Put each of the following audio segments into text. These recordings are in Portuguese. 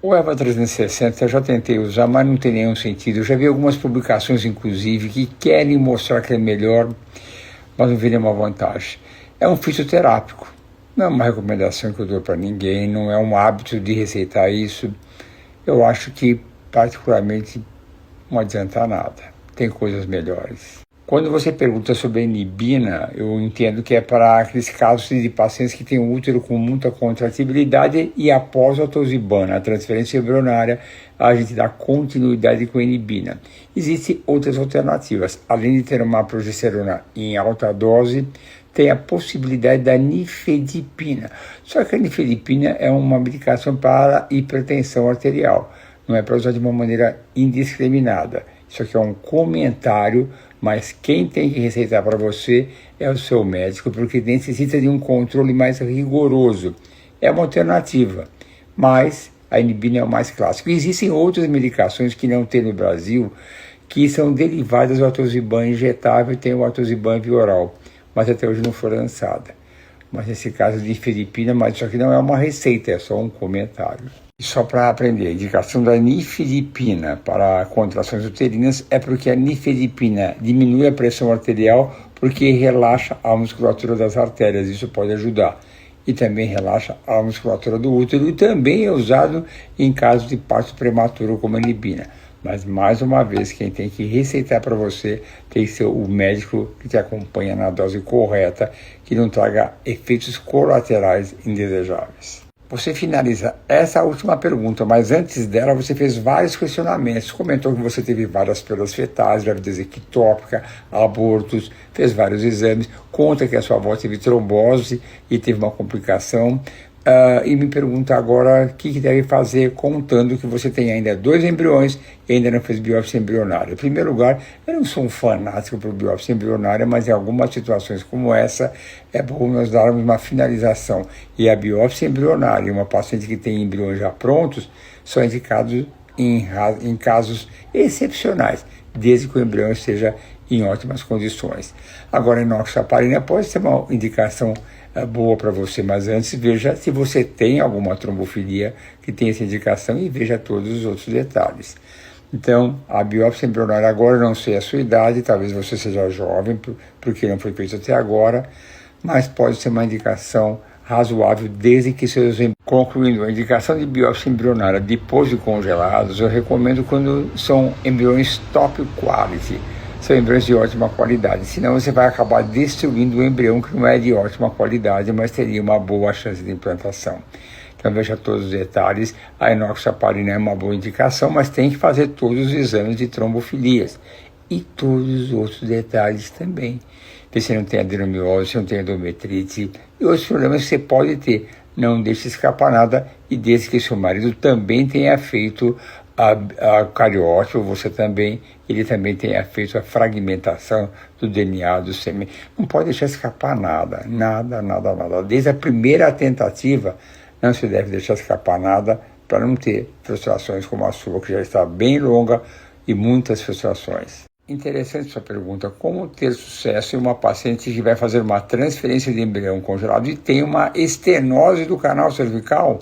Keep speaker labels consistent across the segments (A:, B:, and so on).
A: O EVA 360 eu já tentei usar, mas não tem nenhum sentido. Eu já vi algumas publicações, inclusive, que querem mostrar que é melhor, mas não vi nenhuma vantagem. É um fitoterápico. Não é uma recomendação que eu dou para ninguém, não é um hábito de receitar isso. Eu acho que, particularmente, não adianta nada. Tem coisas melhores. Quando você pergunta sobre a inibina, eu entendo que é para aqueles casos de pacientes que têm o útero com muita contratibilidade e após a tozibana, a transferência embrionária, a gente dá continuidade com a inibina. Existem outras alternativas. Além de ter uma progesterona em alta dose, tem a possibilidade da nifedipina. Só que a nifedipina é uma medicação para hipertensão arterial. Não é para usar de uma maneira indiscriminada. Isso aqui é um comentário, mas quem tem que receitar para você é o seu médico, porque necessita de um controle mais rigoroso. É uma alternativa, mas a inibina é o mais clássico. Existem outras medicações que não tem no Brasil, que são derivadas do atosiban injetável e tem o atosiban via oral, mas até hoje não foi lançada. Mas nesse caso de nifedipina, mas isso aqui não é uma receita, é só um comentário. Só para aprender, a indicação da nifedipina para contrações uterinas é porque a nifedipina diminui a pressão arterial porque relaxa a musculatura das artérias, isso pode ajudar. E também relaxa a musculatura do útero e também é usado em casos de parto prematuro como a inibina. Mas, mais uma vez, quem tem que receitar para você tem que ser o médico que te acompanha na dose correta, que não traga efeitos colaterais indesejáveis. Você finaliza essa última pergunta, mas antes dela você fez vários questionamentos. Comentou que você teve várias perdas fetais, gravidez ectópica, abortos, fez vários exames, conta que a sua avó teve trombose e teve uma complicação. E me pergunta agora o que deve fazer, contando que você tem ainda 2 embriões e ainda não fez biópsia embrionária. Em primeiro lugar, eu não sou um fanático por biópsia embrionária, mas em algumas situações como essa, é bom nós darmos uma finalização. E a biópsia embrionária, uma paciente que tem embriões já prontos, são indicados em casos excepcionais, desde que o embrião esteja em ótimas condições. Agora, a enoxaparina pode ser uma indicação boa para você, mas antes veja se você tem alguma trombofilia que tem essa indicação e veja todos os outros detalhes. Então, a biópsia embrionária agora, não sei a sua idade, talvez você seja jovem, porque não foi feito até agora, mas pode ser uma indicação razoável desde que seus embriões. Concluindo, a indicação de biópsia embrionária depois de congelados, eu recomendo quando são embriões top quality, são embriões de ótima qualidade, senão você vai acabar destruindo o embrião que não é de ótima qualidade, mas teria uma boa chance de implantação. Então veja todos os detalhes, a enoxaparina é uma boa indicação, mas tem que fazer todos os exames de trombofilias e todos os outros detalhes também. Ver se não tem adenomiose, se não tem endometrite e outros problemas que você pode ter. Não deixe escapar nada e desde que seu marido também tenha feito a cariótipo, ele também tenha feito a fragmentação do DNA do sêmen. Não pode deixar escapar nada. Desde a primeira tentativa, não se deve deixar escapar nada para não ter frustrações como a sua, que já está bem longa e muitas frustrações. Interessante sua pergunta, como ter sucesso em uma paciente que vai fazer uma transferência de embrião congelado e tem uma estenose do canal cervical?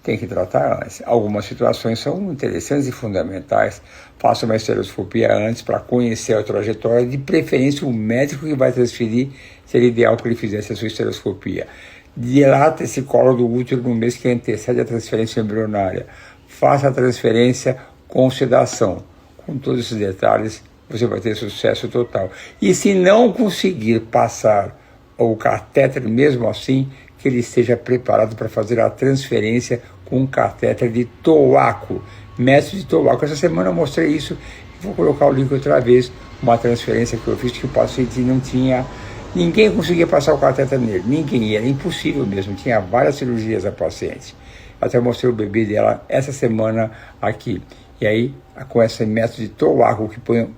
A: Tem que tratar antes. Algumas situações são interessantes e fundamentais. Faça uma esteroscopia antes para conhecer a trajetória, de preferência o médico que vai transferir, seria ideal que ele fizesse a sua esteroscopia. Dilata esse colo do útero no mês que antecede a transferência embrionária. Faça a transferência com sedação. Com todos esses detalhes, você vai ter sucesso total. E se não conseguir passar o catéter mesmo assim, que ele esteja preparado para fazer a transferência com um catéter de Towaco, método de Towaco. Essa semana eu mostrei isso, vou colocar o link outra vez, uma transferência que eu fiz que o paciente não tinha, ninguém conseguia passar o catéter nele, ninguém, era impossível mesmo, tinha várias cirurgias a paciente. Até mostrei o bebê dela essa semana aqui. E aí, com esse método de Towaco que põe.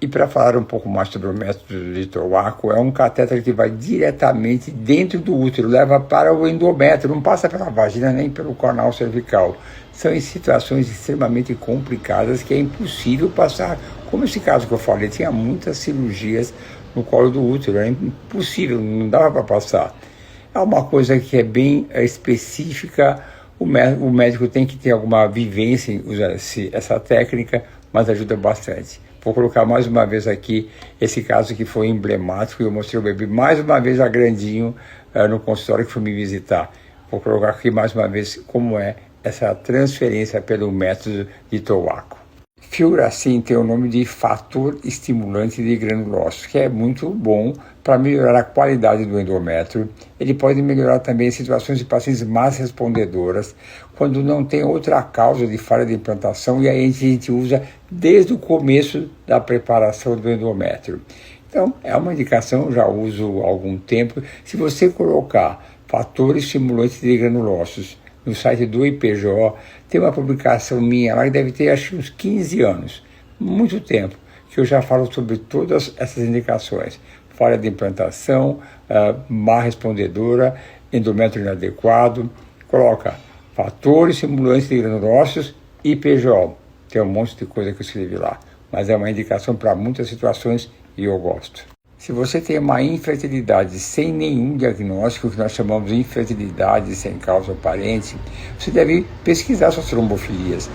A: E para falar um pouco mais sobre o método de Towaco, é um catéter que vai diretamente dentro do útero, leva para o endométrio, não passa pela vagina nem pelo canal cervical. São em situações extremamente complicadas que é impossível passar. Como esse caso que eu falei, tinha muitas cirurgias no colo do útero, é impossível, não dava para passar. É uma coisa que é bem específica O médico tem que ter alguma vivência em usar essa técnica, mas ajuda bastante. Vou colocar mais uma vez aqui esse caso que foi emblemático. Eu mostrei o bebê mais uma vez a grandinho no consultório que foi me visitar. Vou colocar aqui mais uma vez como é essa transferência pelo método de Tobacco. Fioracin tem o nome de fator estimulante de granulócitos, que é muito bom para melhorar a qualidade do endométrio. Ele pode melhorar também situações de pacientes mais respondedoras, quando não tem outra causa de falha de implantação, e aí a gente usa desde o começo da preparação do endométrio. Então, é uma indicação, já uso há algum tempo. Se você colocar fator estimulante de granulócitos no site do IPJO, tem uma publicação minha lá que deve ter acho que uns 15 anos, muito tempo, que eu já falo sobre todas essas indicações. Falha de implantação, má respondedora, endométrio inadequado. Coloca fatores estimulantes de granulócitos, IPJO. Tem um monte de coisa que eu escrevi lá, mas é uma indicação para muitas situações e eu gosto. Se você tem uma infertilidade sem nenhum diagnóstico, que nós chamamos de infertilidade sem causa aparente, você deve pesquisar suas trombofilias.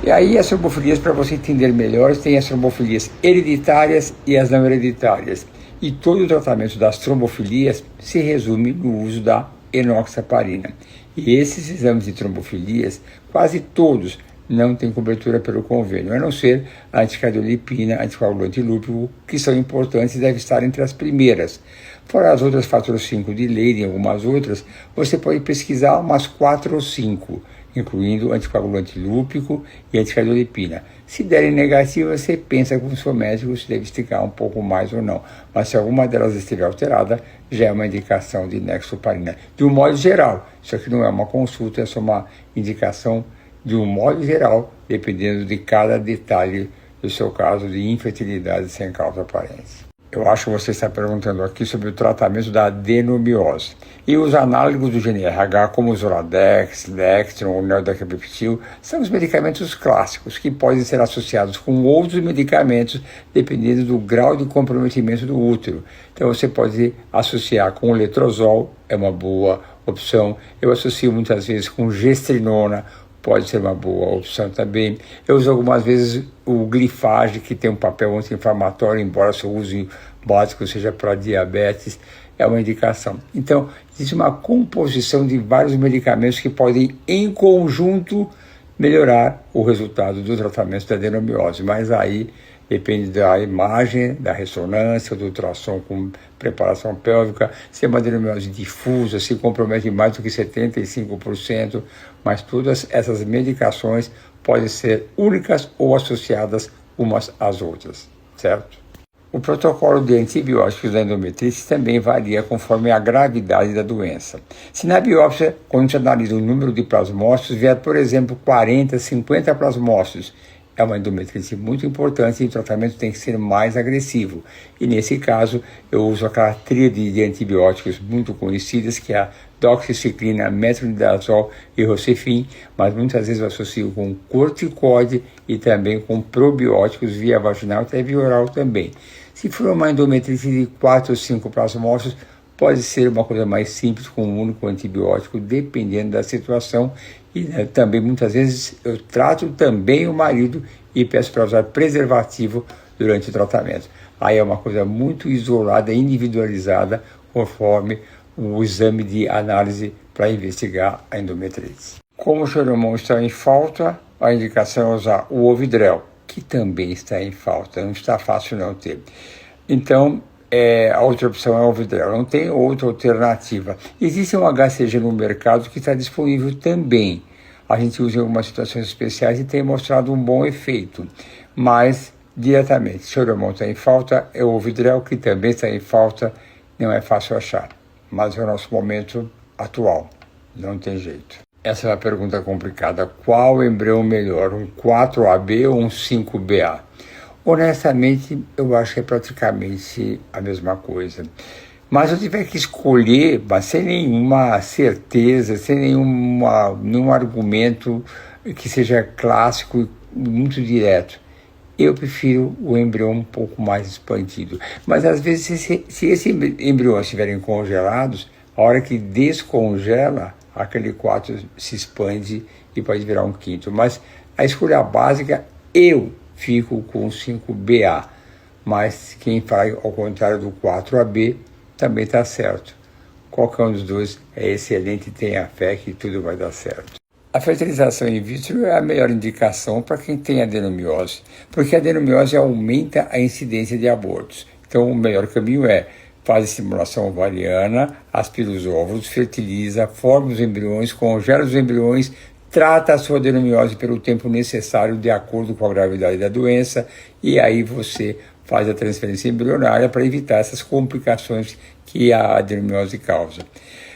A: E aí as trombofilias, para você entender melhor, tem as trombofilias hereditárias e as não hereditárias. E todo o tratamento das trombofilias se resume no uso da enoxaparina. E esses exames de trombofilias, quase todos, não tem cobertura pelo convênio, a não ser a anticardiolipina, anticoagulante lúpico, que são importantes e devem estar entre as primeiras. Fora as outras fatores 5 de Leiden e algumas outras, você pode pesquisar umas 4 ou 5, incluindo anticoagulante lúpico e anticardiolipina. Se derem negativa, você pensa com o seu médico se deve esticar um pouco mais ou não. Mas se alguma delas estiver alterada, já é uma indicação de nexoparina. De um modo geral, isso aqui não é uma consulta, é só uma indicação de um modo geral, dependendo de cada detalhe do seu caso de infertilidade sem causa aparente. Eu acho que você está perguntando aqui sobre o tratamento da adenomiose. E os análogos do GnRH, como o Zoladex, Dextron ou Neodecapeptil, são os medicamentos clássicos que podem ser associados com outros medicamentos dependendo do grau de comprometimento do útero. Então você pode associar com o letrozol, é uma boa opção. Eu associo muitas vezes com gestrinona, pode ser uma boa opção também. Eu uso algumas vezes o glifage, que tem um papel anti-inflamatório, embora seu uso básico seja para diabetes, é uma indicação. Então, existe uma composição de vários medicamentos que podem, em conjunto, melhorar o resultado do tratamento da adenomiose, mas aí depende da imagem, da ressonância, do ultrassom com preparação pélvica, se é uma adenomiose difusa, se compromete mais do que 75%, mas todas essas medicações podem ser únicas ou associadas umas às outras, certo? O protocolo de antibióticos da endometrite também varia conforme a gravidade da doença. Se na biópsia, quando se analisa o número de plasmócitos, vier, por exemplo, 40, 50 plasmócitos, é uma endometrite muito importante e o tratamento tem que ser mais agressivo. E nesse caso, eu uso aquela tríade de antibióticos muito conhecidas, que é a doxiciclina, metronidazol e rocefin, mas muitas vezes eu associo com corticóide e também com probióticos via vaginal e até via oral também. Se for uma endometrite de 4 ou 5 plasmócitos, pode ser uma coisa mais simples com um único antibiótico, dependendo da situação. E também, muitas vezes, eu trato também o marido e peço para usar preservativo durante o tratamento. Aí é uma coisa muito isolada, individualizada, conforme o exame de análise para investigar a endometrite. Como o Xeromon está em falta, a indicação é usar o Ovidrel, que também está em falta, não está fácil não ter. Então, a outra opção é o Ovidrel, não tem outra alternativa. Existe um HCG no mercado que está disponível também. A gente usa em algumas situações especiais e tem mostrado um bom efeito, mas diretamente, se o hormônio está em falta, é o Ovidrel, que também está em falta, não é fácil achar, mas é o nosso momento atual, não tem jeito. Essa é uma pergunta complicada, qual embrião melhor, um 4AB ou um 5BA? Honestamente, eu acho que é praticamente a mesma coisa. Mas eu tiver que escolher, mas sem nenhuma certeza, sem nenhum argumento que seja clássico e muito direto, eu prefiro o embrião um pouco mais expandido. Mas às vezes, se esses embriões estiverem congelados, a hora que descongela, aquele 4 se expande e pode virar um quinto. Mas a escolha básica, eu fico com 5BA, mas quem faz ao contrário do 4AB também está certo. Qualquer um dos dois é excelente e tenha fé que tudo vai dar certo. A fertilização in vitro é a melhor indicação para quem tem adenomiose, porque a adenomiose aumenta a incidência de abortos. Então, o melhor caminho é faz estimulação ovariana, aspira os óvulos, fertiliza, forma os embriões, congela os embriões, trata a sua adenomiose pelo tempo necessário de acordo com a gravidade da doença e aí você faz a transferência embrionária para evitar essas complicações que a adenomiose causa.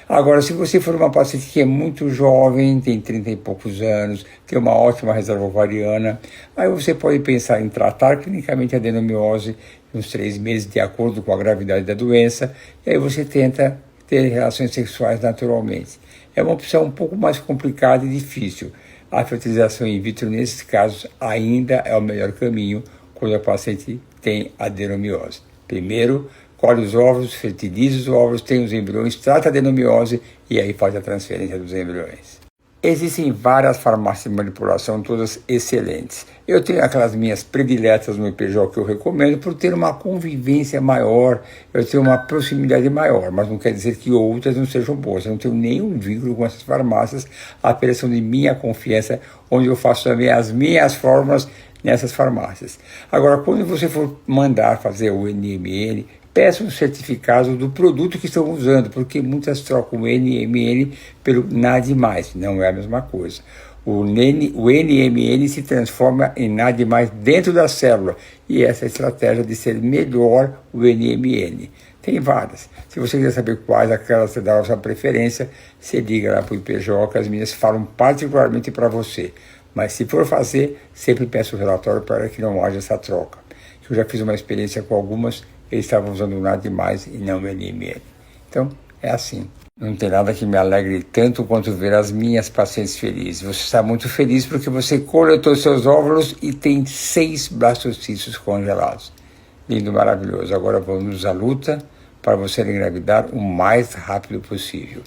A: Agora, se você for uma paciente que é muito jovem, tem 30 e poucos anos, tem uma ótima reserva ovariana, aí você pode pensar em tratar clinicamente a adenomiose uns 3 meses, de acordo com a gravidade da doença, e aí você tenta ter relações sexuais naturalmente. É uma opção um pouco mais complicada e difícil. A fertilização in vitro, nesses casos, ainda é o melhor caminho quando a paciente tem adenomiose. Primeiro, colhe os óvulos, fertiliza os óvulos, tem os embriões, trata a adenomiose e aí faz a transferência dos embriões. Existem várias farmácias de manipulação, todas excelentes. Eu tenho aquelas minhas prediletas no IPJ que eu recomendo por ter uma convivência maior, eu tenho uma proximidade maior, mas não quer dizer que outras não sejam boas. Eu não tenho nenhum vínculo com essas farmácias, apenas são de minha confiança, onde eu faço também as minhas fórmulas nessas farmácias. Agora, quando você for mandar fazer o NMN, peça um certificado do produto que estão usando, porque muitas trocam o NMN pelo NAD+, não é a mesma coisa. O NMN se transforma em NAD+, dentro da célula, e essa é a estratégia de ser melhor o NMN. Tem várias. Se você quiser saber quais aquelas você dá a sua preferência, você liga lá para o IPJ, que as minhas falam particularmente para você. Mas se for fazer, sempre peço o relatório para que não haja essa troca. Eu já fiz uma experiência com algumas, eles estavam usando nada demais e não o NMN. Então, é assim. Não tem nada que me alegre tanto quanto ver as minhas pacientes felizes. Você está muito feliz porque você coletou seus óvulos e tem 6 blastocitos congelados. Lindo, maravilhoso. Agora vamos à luta para você engravidar o mais rápido possível.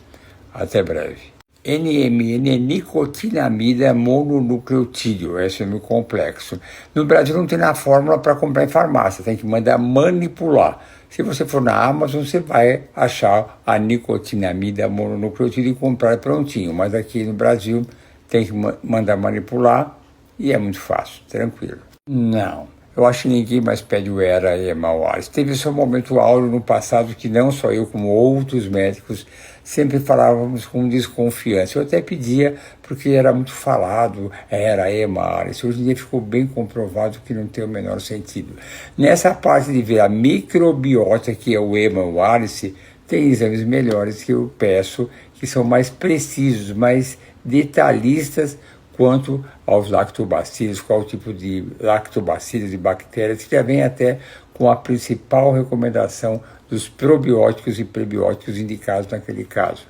A: Até breve. NMN é nicotinamida mononucleotídeo, esse é o nome complexo. No Brasil não tem na fórmula para comprar em farmácia, tem que mandar manipular. Se você for na Amazon, você vai achar a nicotinamida mononucleotídeo e comprar prontinho, mas aqui no Brasil tem que mandar manipular e é muito fácil, tranquilo. Não. Eu acho que ninguém mais pede o ERA e EMA-OARIS. Teve seu momento áureo no passado que não só eu, como outros médicos, sempre falávamos com desconfiança. Eu até pedia, porque era muito falado, ERA e EMA-OARIS. Hoje em dia ficou bem comprovado que não tem o menor sentido. Nessa parte de ver a microbiota, que é o EMA-OARIS, tem exames melhores que eu peço, que são mais precisos, mais detalhistas, quanto aos lactobacilos, qual tipo de lactobacilos e bactérias, que já vem até com a principal recomendação dos probióticos e prebióticos indicados naquele caso.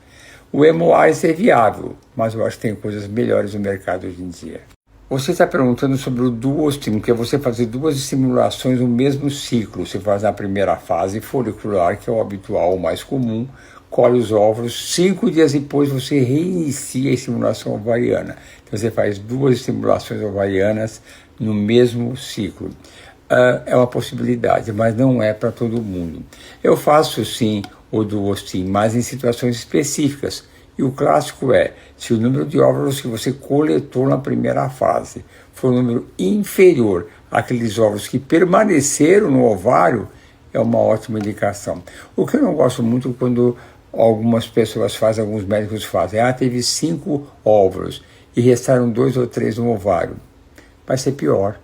A: O EMA-OARIS é viável, mas eu acho que tem coisas melhores no mercado hoje em dia. Você está perguntando sobre o duoestímulo, que é você fazer 2 estimulações no mesmo ciclo. Você faz na primeira fase folicular, que é o habitual, o mais comum, colhe os óvulos, 5 dias depois você reinicia a estimulação ovariana. Então você faz 2 estimulações ovarianas no mesmo ciclo. É uma possibilidade, mas não é para todo mundo. Eu faço sim o duostim, mas em situações específicas. E o clássico é, se o número de óvulos que você coletou na primeira fase for um número inferior àqueles óvulos que permaneceram no ovário, é uma ótima indicação. O que eu não gosto muito quando algumas pessoas fazem, alguns médicos fazem, teve 5 óvulos e restaram 2 ou 3 no ovário. Vai ser pior.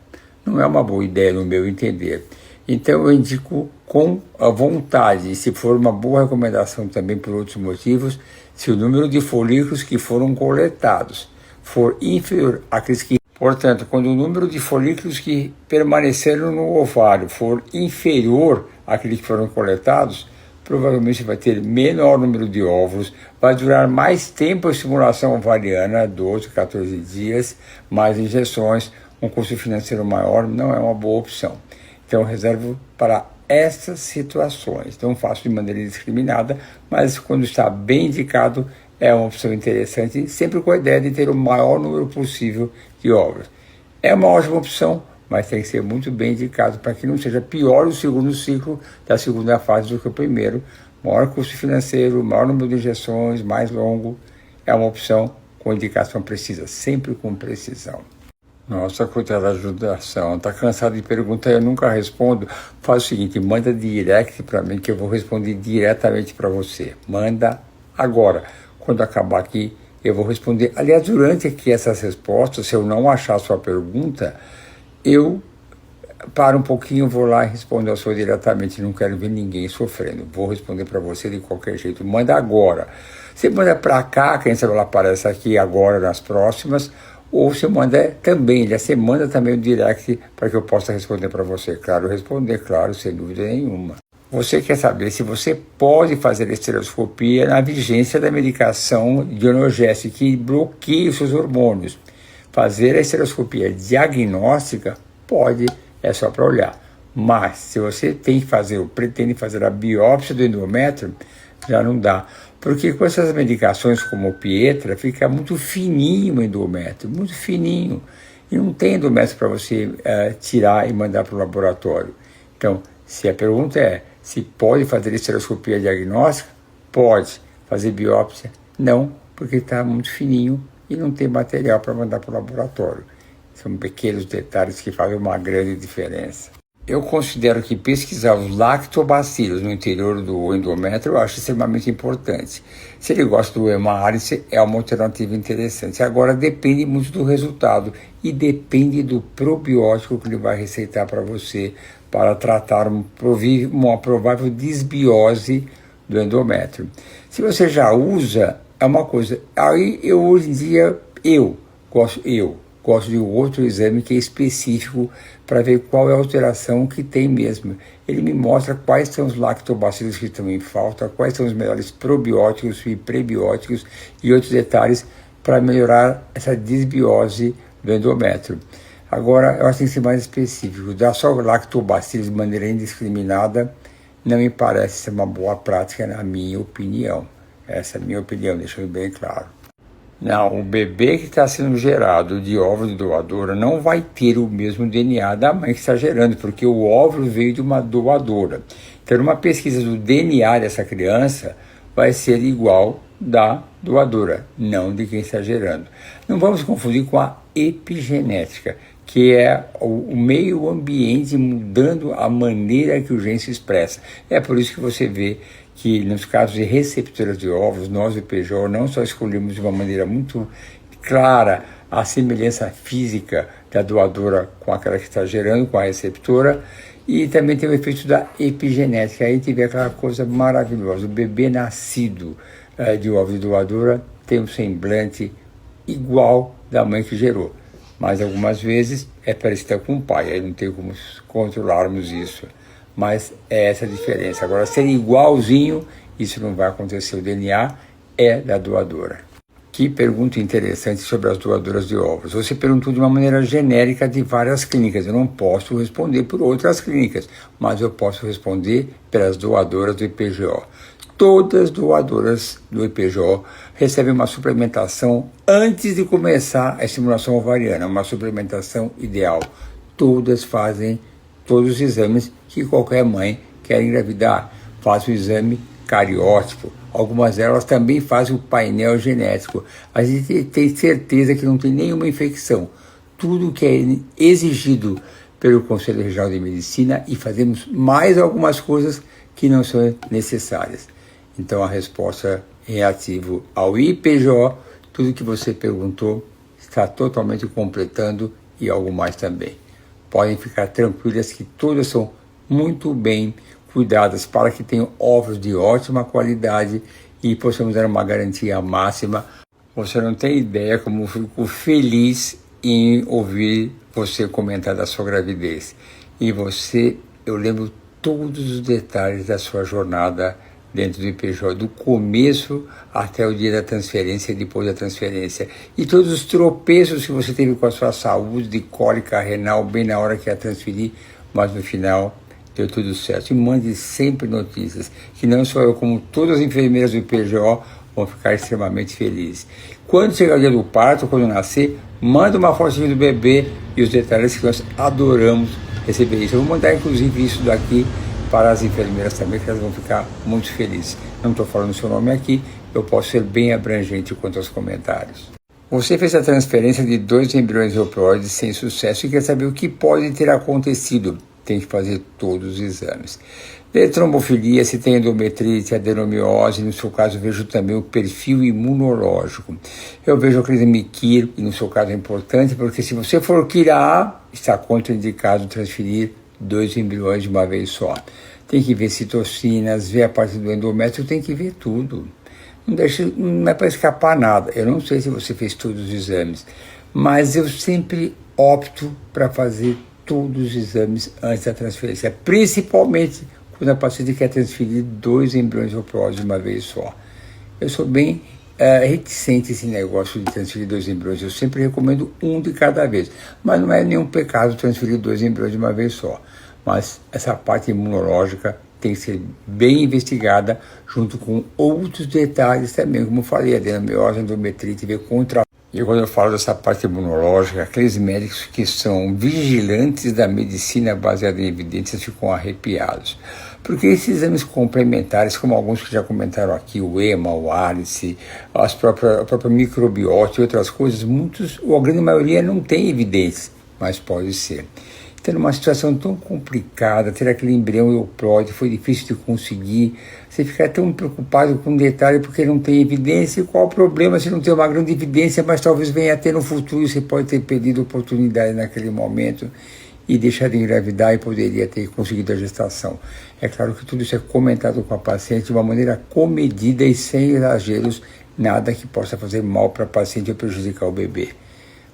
A: Não é uma boa ideia no meu entender. Então eu indico com a vontade, se for uma boa recomendação também por outros motivos, se o número de folículos que foram coletados for inferior àqueles que... Portanto, quando o número de folículos que permaneceram no ovário for inferior àqueles que foram coletados, provavelmente você vai ter menor número de óvulos, vai durar mais tempo a estimulação ovariana, 12, 14 dias, mais injeções, um custo financeiro maior, não é uma boa opção. Então, eu reservo para essas situações. Não faço de maneira indiscriminada, mas quando está bem indicado, é uma opção interessante, sempre com a ideia de ter o maior número possível de óvulos. É uma ótima opção, mas tem que ser muito bem indicado para que não seja pior o segundo ciclo da segunda fase do que o primeiro. Maior custo financeiro, maior número de injeções, mais longo. É uma opção com indicação precisa, sempre com precisão. Nossa, coitada da ajudação, tá cansado de perguntar, eu nunca respondo. Faz o seguinte, manda direct para mim que eu vou responder diretamente para você. Manda agora. Quando acabar aqui, eu vou responder. Aliás, durante aqui essas respostas, se eu não achar a sua pergunta, eu paro um pouquinho, vou lá e respondo a sua diretamente. Não quero ver ninguém sofrendo. Vou responder para você de qualquer jeito. Manda agora. Você manda para cá, quem sabe ela aparece aqui agora nas próximas, ou você manda também, você manda também o direct para que eu possa responder para você. Claro, responder, claro, sem dúvida nenhuma. Você quer saber se você pode fazer estereoscopia na vigência da medicação Dionogeste, que bloqueia os seus hormônios. Fazer a estereoscopia diagnóstica, pode, é só para olhar. Mas, se você tem que fazer ou pretende fazer a biópsia do endométrio, já não dá. Porque com essas medicações como o Pietra, fica muito fininho o endométrio, muito fininho. E não tem endométrio para você tirar e mandar para o laboratório. Então, se a pergunta é se pode fazer estereoscopia diagnóstica, pode. Fazer biópsia, não, porque está muito fininho e não tem material para mandar para o laboratório. São pequenos detalhes que fazem uma grande diferença. Eu considero que pesquisar os lactobacilos no interior do endométrio eu acho extremamente importante. Se ele gosta do hemálice, é uma alternativa interessante. Agora, depende muito do resultado e depende do probiótico que ele vai receitar para você para tratar uma provável disbiose do endométrio. Se você já usa, é uma coisa. Aí, hoje em dia, eu gosto de outro exame que é específico para ver qual é a alteração que tem mesmo. Ele me mostra quais são os lactobacilos que estão em falta, quais são os melhores probióticos e prebióticos e outros detalhes para melhorar essa disbiose do endométrio. Agora, eu acho que tem que ser mais específico. Dar só lactobacilos de maneira indiscriminada não me parece ser uma boa prática, na minha opinião. Essa é a minha opinião, deixando bem claro. Não, o bebê que está sendo gerado de óvulo de doadora não vai ter o mesmo DNA da mãe que está gerando, porque o óvulo veio de uma doadora. Então, uma pesquisa do DNA dessa criança vai ser igual da doadora, não de quem está gerando. Não vamos confundir com a epigenética, que é o meio ambiente mudando a maneira que o gene se expressa. É por isso que você vê que nos casos de receptoras de óvulos, nós do PJ não só escolhemos de uma maneira muito clara a semelhança física da doadora com aquela que está gerando, com a receptora, e também tem o efeito da epigenética. Aí tiver aquela coisa maravilhosa, o bebê nascido de óvulo de doadora tem um semblante igual da mãe que gerou, mas algumas vezes é parecido com o pai, aí não tem como controlarmos isso. Mas é essa a diferença. Agora, ser igualzinho, isso não vai acontecer. O DNA é da doadora. Que pergunta interessante sobre as doadoras de óvulos. Você perguntou de uma maneira genérica de várias clínicas. Eu não posso responder por outras clínicas, mas eu posso responder pelas doadoras do IPGO. Todas as doadoras do IPGO recebem uma suplementação antes de começar a estimulação ovariana, uma suplementação ideal. Todas fazem todos os exames que qualquer mãe quer engravidar. Faz o exame cariótipo. Algumas delas também fazem o painel genético. A gente tem certeza que não tem nenhuma infecção. Tudo que é exigido pelo Conselho Regional de Medicina, e fazemos mais algumas coisas que não são necessárias. Então a resposta é relativo ao IPGO, tudo que você perguntou está totalmente completando e algo mais também. Podem ficar tranquilas que todas são muito bem cuidadas para que tenham ovos de ótima qualidade e possamos dar uma garantia máxima. Você não tem ideia como eu fico feliz em ouvir você comentar da sua gravidez. E eu lembro todos os detalhes da sua jornada dentro do IPJ, do começo até o dia da transferência e depois da transferência. E todos os tropeços que você teve com a sua saúde, de cólica renal, bem na hora que ia transferir, mas no final deu tudo certo. E mande sempre notícias, que não só eu, como todas as enfermeiras do IPGO, vão ficar extremamente felizes. Quando chegar o dia do parto, quando nascer, manda uma fotinha do bebê e os detalhes que nós adoramos receber isso. Eu vou mandar inclusive isso daqui para as enfermeiras também, que elas vão ficar muito felizes. Não estou falando o seu nome aqui, eu posso ser bem abrangente quanto aos comentários. Você fez a transferência de 2 embriões euploides sem sucesso e quer saber o que pode ter acontecido. Tem que fazer todos os exames. De trombofilia, se tem endometrite, adenomiose, no seu caso vejo também o perfil imunológico. Eu vejo a crismikir, e no seu caso é importante, porque se você for KIRA, está contraindicado transferir 2 embriões de uma vez só. Tem que ver citocinas, ver a parte do endométrio, tem que ver tudo. Não é para escapar nada. Eu não sei se você fez todos os exames, mas eu sempre opto para fazer todos os exames antes da transferência, principalmente quando a paciente quer transferir 2 embriões euploides de uma vez só. Eu sou bem reticente a esse negócio de transferir 2 embriões. Eu sempre recomendo um de cada vez, mas não é nenhum pecado transferir 2 embriões de uma vez só. Mas essa parte imunológica tem que ser bem investigada, junto com outros detalhes também, como eu falei, adenomiose, endometrite, ver contra. E quando eu falo dessa parte imunológica, aqueles médicos que são vigilantes da medicina baseada em evidências ficam arrepiados. Porque esses exames complementares, como alguns que já comentaram aqui, o EMA, o ALICE, a própria microbiota e outras coisas, ou a grande maioria não tem evidências, mas pode ser. Então, numa situação tão complicada, ter aquele embrião euploide foi difícil de conseguir. Você fica tão preocupado com um detalhe porque não tem evidência. E qual o problema se não tem uma grande evidência, mas talvez venha a ter no futuro? Você pode ter perdido a oportunidade naquele momento e deixar de engravidar e poderia ter conseguido a gestação. É claro que tudo isso é comentado com a paciente de uma maneira comedida e sem exageros, nada que possa fazer mal para a paciente ou prejudicar o bebê.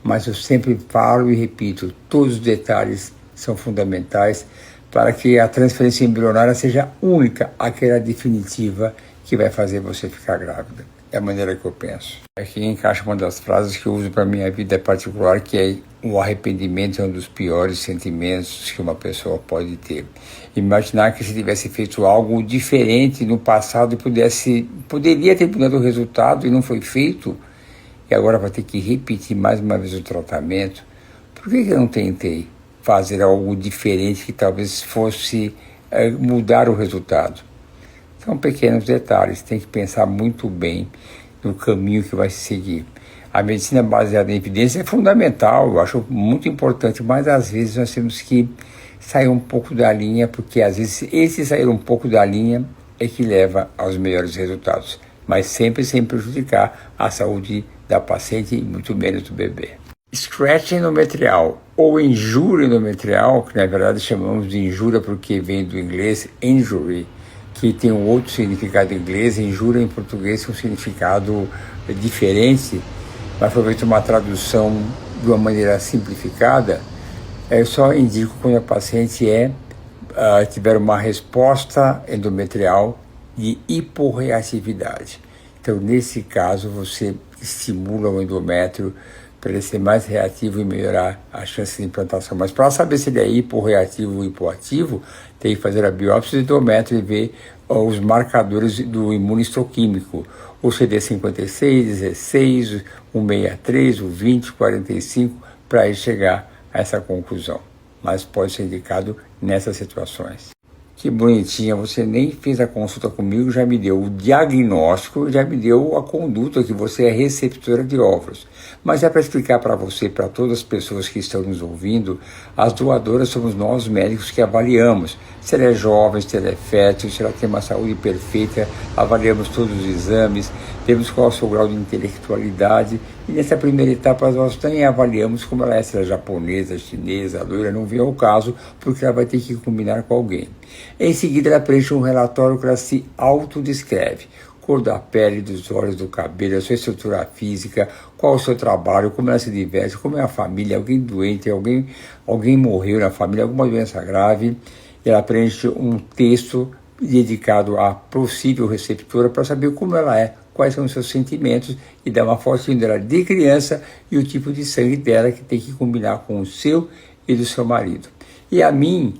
A: Mas eu sempre falo e repito, todos os detalhes são fundamentais para que a transferência embrionária seja única, aquela definitiva que vai fazer você ficar grávida. É a maneira que eu penso. Aqui encaixa uma das frases que eu uso para a minha vida particular, que é: o arrependimento é um dos piores sentimentos que uma pessoa pode ter. Imaginar que se tivesse feito algo diferente no passado e poderia ter mudado o resultado e não foi feito, e agora vai ter que repetir mais uma vez o tratamento. Por que eu não tentei fazer algo diferente que talvez fosse mudar o resultado? São pequenos detalhes, tem que pensar muito bem no caminho que vai se seguir. A medicina baseada em evidência é fundamental, eu acho muito importante, mas às vezes nós temos que sair um pouco da linha, porque às vezes esse sair um pouco da linha é que leva aos melhores resultados, mas sempre sem prejudicar a saúde da paciente e muito menos do bebê. Scratch endometrial ou injúria endometrial, que na verdade chamamos de injúria porque vem do inglês injury, que tem um outro significado em inglês, injúria em português tem um significado diferente, mas aproveito uma tradução de uma maneira simplificada. Eu só indico quando a paciente tiver uma resposta endometrial de hiporreatividade. Então, nesse caso, você estimula o endométrio para ele ser mais reativo e melhorar a chance de implantação. Mas para saber se ele é hiporreativo ou hipoativo, tem que fazer a biópsia do endométrio e ver os marcadores do imunistoquímico, o CD56, 16, o 63, o 20, 45, para ele chegar a essa conclusão. Mas pode ser indicado nessas situações. Que bonitinha, você nem fez a consulta comigo, já me deu o diagnóstico, já me deu a conduta que você é receptora de óvulos. Mas é para explicar para você, para todas as pessoas que estão nos ouvindo, as doadoras somos nós médicos que avaliamos se ela é jovem, se ela é fértil, se ela tem uma saúde perfeita, avaliamos todos os exames, vemos qual é o seu grau de intelectualidade, e nessa primeira etapa nós também avaliamos como ela é, se ela é japonesa, chinesa, loira, não vem ao caso, porque ela vai ter que combinar com alguém. Em seguida, ela preenche um relatório que ela se autodescreve: cor da pele, dos olhos, do cabelo, a sua estrutura física, qual o seu trabalho, como ela se diverte, como é a família, alguém doente, alguém morreu na família, alguma doença grave. Ela preenche um texto dedicado à possível receptora para saber como ela é, quais são os seus sentimentos, e dar uma fotinho dela de criança e o tipo de sangue dela, que tem que combinar com o seu e do seu marido. E a mim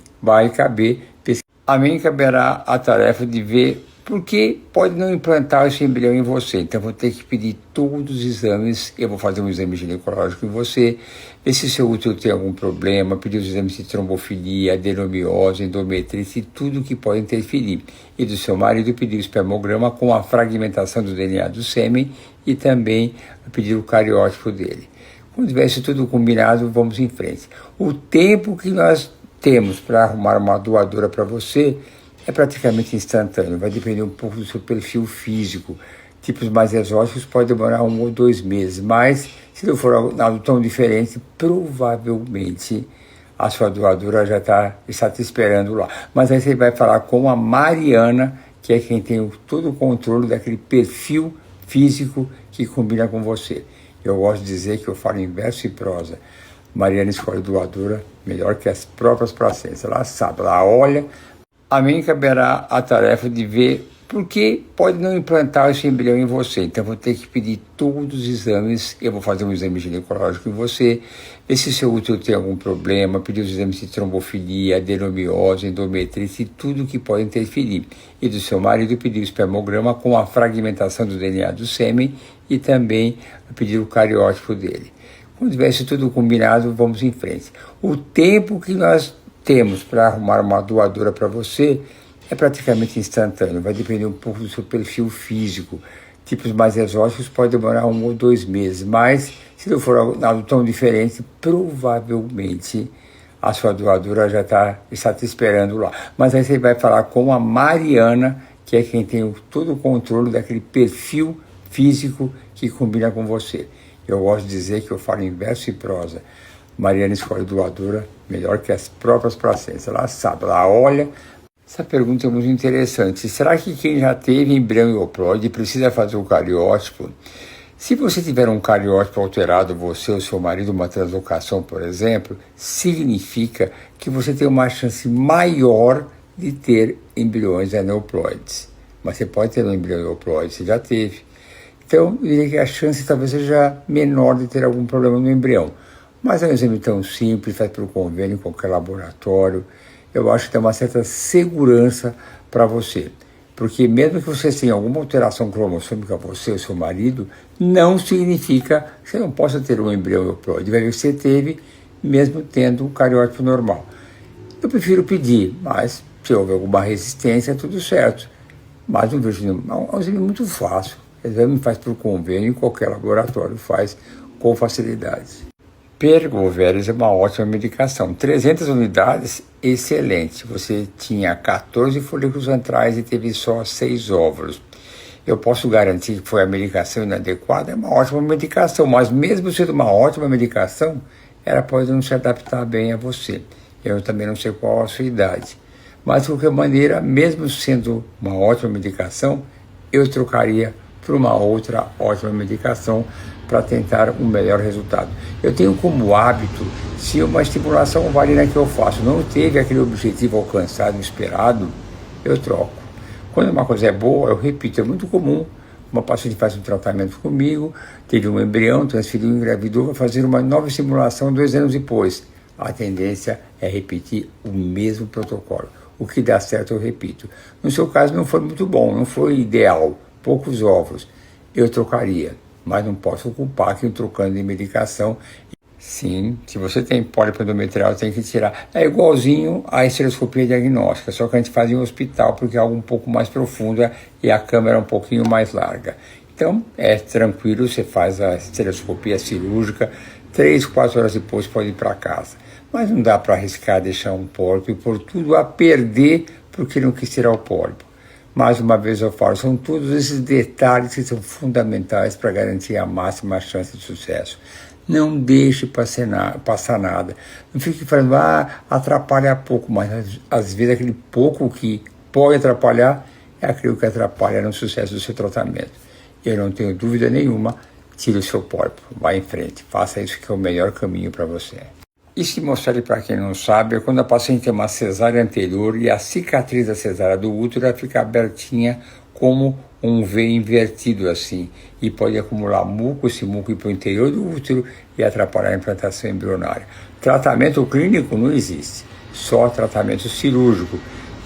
A: caberá a tarefa de ver porque pode não implantar esse embrião em você. Então, vou ter que pedir todos os exames. Eu vou fazer um exame ginecológico em você, ver se seu útero tem algum problema, pedir os exames de trombofilia, adenomiose, endometrite, tudo que pode interferir. E do seu marido, pedir o espermograma com a fragmentação do DNA do sêmen e também pedir o cariótipo dele. Quando tiver isso tudo combinado, vamos em frente. O tempo que nós temos para arrumar uma doadora para você é praticamente instantâneo, vai depender um pouco do seu perfil físico. Tipos mais exóticos pode demorar 1 ou 2 meses, mas se não for algo tão diferente, provavelmente a sua doadora já está te esperando lá. Mas aí você vai falar com a Mariana, que é quem tem todo o controle daquele perfil físico que combina com você. Eu gosto de dizer que eu falo em verso e prosa. Mariana escolhe doadora melhor que as próprias placentas. Ela sabe, ela olha. A mim caberá a tarefa de ver porque pode não implantar esse embrião em você. Então, vou ter que pedir todos os exames. Eu vou fazer um exame ginecológico em você, ver se seu útero tem algum problema, pedir os exames de trombofilia, adenomiose, endometrite, tudo que pode interferir. E do seu marido, pedir o espermograma com a fragmentação do DNA do sêmen e também pedir o cariótipo dele. Quando tiver isso tudo combinado, vamos em frente. O tempo que nós temos para arrumar uma doadora para você é praticamente instantâneo, vai depender um pouco do seu perfil físico. Tipos mais exóticos pode demorar 1 ou 2 meses, mas se não for algo tão diferente, provavelmente a sua doadora já está te esperando lá. Mas aí você vai falar com a Mariana, que é quem tem todo o controle daquele perfil físico que combina com você. Eu gosto de dizer que eu falo em verso e prosa. Mariana escolhe doadora melhor que as próprias placentas. Ela sabe, ela olha. Essa pergunta é muito interessante. Será que quem já teve embrião euploide precisa fazer o cariótipo? Se você tiver um cariótipo alterado, você ou seu marido, uma translocação, por exemplo, significa que você tem uma chance maior de ter embriões aneuploides. Mas você pode ter um embrião euploide, você já teve. Então, eu diria que a chance talvez seja menor de ter algum problema no embrião. Mas é um exame tão simples, faz pelo convênio em qualquer laboratório. Eu acho que tem uma certa segurança para você. Porque mesmo que você tenha alguma alteração cromossômica, você ou seu marido, não significa que você não possa ter um embrião euploide. Vai ver que você teve, mesmo tendo um cariótipo normal. Eu prefiro pedir, mas se houver alguma resistência, tudo certo. Mas não vejo nenhum. É um exame muito fácil. O exame faz por convênio, em qualquer laboratório faz com facilidade. Pergoveres é uma ótima medicação. 300 unidades, excelente. Você tinha 14 folículos antrais e teve só 6 óvulos. Eu posso garantir que foi a medicação inadequada? É uma ótima medicação, mas mesmo sendo uma ótima medicação, ela pode não se adaptar bem a você. Eu também não sei qual a sua idade. Mas, de qualquer maneira, mesmo sendo uma ótima medicação, eu trocaria por uma outra ótima medicação para tentar um melhor resultado. Eu tenho como hábito, se uma estimulação ovarina que eu faço não teve aquele objetivo alcançado, esperado, eu troco. Quando uma coisa é boa, eu repito. É muito comum uma paciente faz um tratamento comigo, teve um embrião, transferiu, engravidou, vai fazer uma nova estimulação 2 anos depois. A tendência é repetir o mesmo protocolo. O que dá certo, eu repito. No seu caso, não foi muito bom, não foi ideal, poucos óvulos. Eu trocaria, mas não posso culpar quem trocando de medicação. Sim, se você tem pólipo endometrial, tem que tirar. É igualzinho à estereoscopia diagnóstica, só que a gente faz em hospital porque é algo um pouco mais profundo e a câmera é um pouquinho mais larga. Então, é tranquilo, você faz a estereoscopia cirúrgica, 3, 4 horas depois pode ir para casa. Mas não dá para arriscar deixar um pólipo e pôr tudo a perder porque não quis tirar o pólipo. Mais uma vez eu falo, são todos esses detalhes que são fundamentais para garantir a máxima chance de sucesso. Não deixe passar nada. Não fique falando, atrapalha pouco, mas às vezes aquele pouco que pode atrapalhar é aquilo que atrapalha no sucesso do seu tratamento. Eu não tenho dúvida nenhuma, tire o seu pólipo, vá em frente, faça isso que é o melhor caminho para você. E se mostrar para quem não sabe, é quando a paciente tem uma cesárea anterior e a cicatriz da cesárea do útero ela fica abertinha como um V invertido assim, e pode acumular muco, esse muco ir para o interior do útero e atrapalhar a implantação embrionária. Tratamento clínico não existe, só tratamento cirúrgico.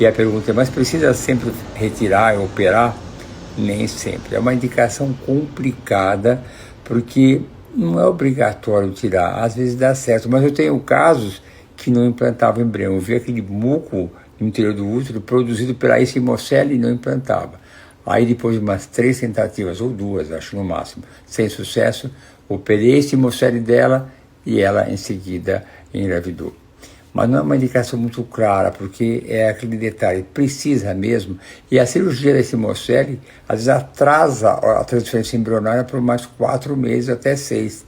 A: E a pergunta é, mas precisa sempre retirar e operar? Nem sempre. É uma indicação complicada, porque não é obrigatório tirar. Às vezes dá certo, mas eu tenho casos que não implantava embrião. Eu vi aquele muco no interior do útero produzido pela hemocele e não implantava. Aí depois de umas 3 tentativas, ou 2, acho no máximo, sem sucesso, operei a hemocele dela e ela em seguida engravidou. Mas não é uma indicação muito clara, porque é aquele detalhe, precisa mesmo, e a cirurgia da hemocele às vezes atrasa a transferência embrionária por mais 4 meses até 6.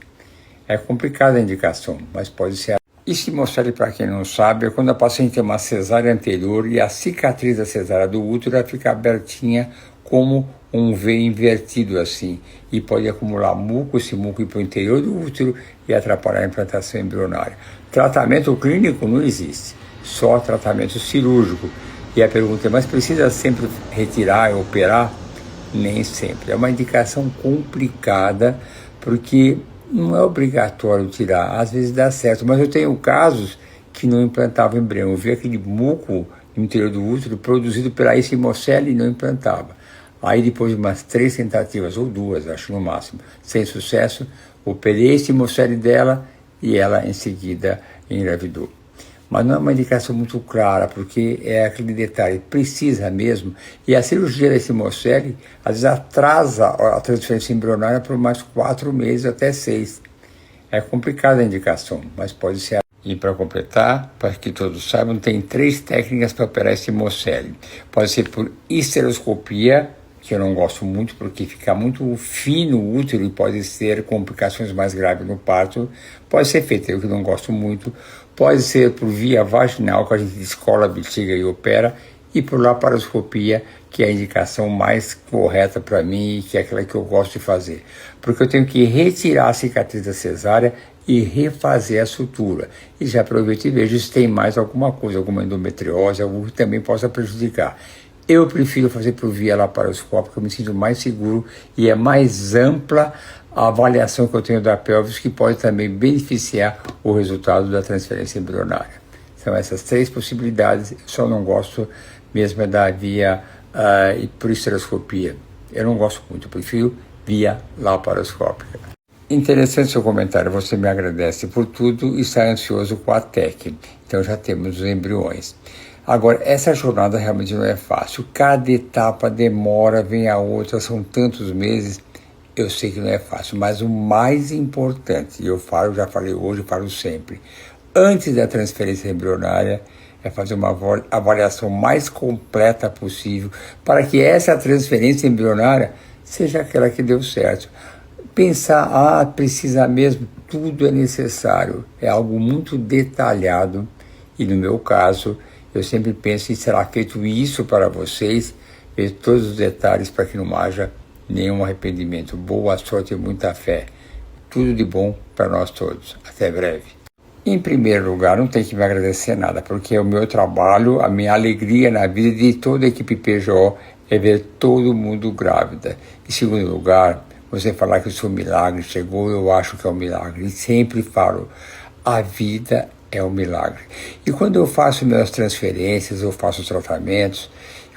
A: É complicada a indicação, mas pode ser. Hemocele, para quem não sabe, é quando a paciente tem uma cesárea anterior e a cicatriz da cesárea do útero fica abertinha como um V invertido assim, e pode acumular muco, esse muco ir para o interior do útero e atrapalhar a implantação embrionária. Tratamento clínico não existe, só tratamento cirúrgico. E a pergunta é, mas precisa sempre retirar e operar? Nem sempre. É uma indicação complicada, porque não é obrigatório tirar, às vezes dá certo, mas eu tenho casos que não implantava embrião. Eu vi aquele muco no interior do útero produzido pela hemocele e não implantava. Aí depois de umas 3 tentativas, ou 2, acho no máximo, sem sucesso, operei a hemocele dela e ela em seguida engravidou. Mas não é uma indicação muito clara, porque é aquele detalhe, precisa mesmo, e a cirurgia da hemocele às vezes atrasa a transferência embrionária por mais 4 meses até 6. É complicada a indicação, mas pode ser. E para completar, para que todos saibam, tem 3 técnicas para operar essa hemocele. Pode ser por histeroscopia, que eu não gosto muito porque fica muito fino o útero e pode ter complicações mais graves no parto. Pode ser feito, eu que não gosto muito. Pode ser por via vaginal, que a gente descola a bexiga e opera, e por laparoscopia, que é a indicação mais correta para mim e que é aquela que eu gosto de fazer. Porque eu tenho que retirar a cicatriz da cesárea e refazer a sutura. E já aproveito e vejo se tem mais alguma coisa, alguma endometriose, algo que também possa prejudicar. Eu prefiro fazer por via laparoscópica, eu me sinto mais seguro e é mais ampla a avaliação que eu tenho da pelvis, que pode também beneficiar o resultado da transferência embrionária. São essas 3 possibilidades, eu só não gosto mesmo da via por histeroscopia. Eu não gosto muito, eu prefiro via laparoscópica. Interessante seu comentário, você me agradece por tudo e está ansioso com a TEC. Então já temos os embriões. Agora, essa jornada realmente não é fácil. Cada etapa demora, vem a outra, são tantos meses. Eu sei que não é fácil, mas o mais importante, e eu falo, já falei hoje, falo sempre, antes da transferência embrionária, é fazer uma avaliação mais completa possível para que essa transferência embrionária seja aquela que deu certo. Pensar, precisa mesmo, tudo é necessário, é algo muito detalhado, e no meu caso, eu sempre penso em será feito isso para vocês, ver todos os detalhes para que não haja nenhum arrependimento. Boa sorte e muita fé. Tudo de bom para nós todos. Até breve. Em primeiro lugar, não tem que me agradecer nada, porque é o meu trabalho, a minha alegria na vida de toda a equipe PJO é ver todo mundo grávida. Em segundo lugar, você falar que o seu milagre chegou, eu acho que é um milagre. E sempre falo, a vida é um milagre. E quando eu faço minhas transferências, eu faço os tratamentos,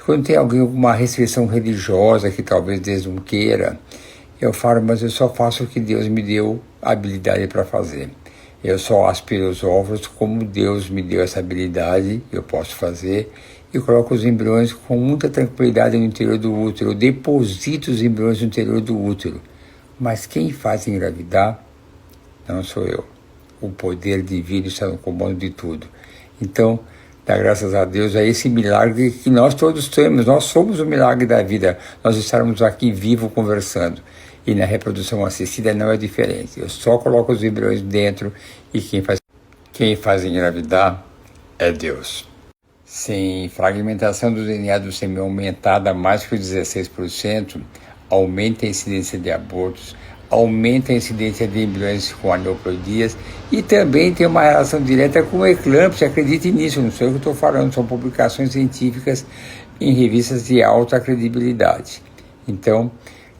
A: quando tem alguém com alguma restrição religiosa que talvez Deus não queira, eu falo, mas eu só faço o que Deus me deu a habilidade para fazer. Eu só aspiro os óvulos como Deus me deu essa habilidade, eu posso fazer, e coloco os embriões com muita tranquilidade no interior do útero. Eu deposito os embriões no interior do útero. Mas quem faz engravidar não sou eu. O poder divino está no comando de tudo. Então, dá graças a Deus a esse milagre que nós todos temos. Nós somos o milagre da vida. Nós estarmos aqui vivos conversando. E na reprodução assistida não é diferente. Eu só coloco os embriões dentro e quem faz engravidar é Deus. Sem fragmentação do DNA do sêmen aumentada a mais que 16%, aumenta a incidência de abortos, aumenta a incidência de embriões com aneuploidias e também tem uma relação direta com eclâmpsia. Acredite nisso, não sou eu que estou falando, são publicações científicas em revistas de alta credibilidade. Então,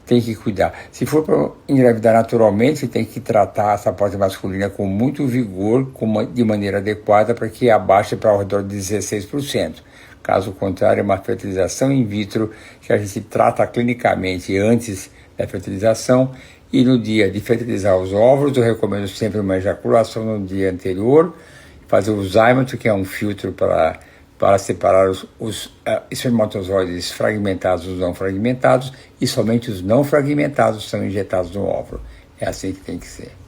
A: tem que cuidar. Se for para engravidar naturalmente, tem que tratar essa parte masculina com muito vigor, de maneira adequada, para que abaixe para ao redor de 16%. Caso contrário, é uma fertilização in vitro que a gente trata clinicamente antes da fertilização, e no dia de fertilizar os óvulos, eu recomendo sempre uma ejaculação no dia anterior, fazer o zymato, que é um filtro para separar os espermatozoides fragmentados dos não fragmentados, e somente os não fragmentados são injetados no óvulo. É assim que tem que ser.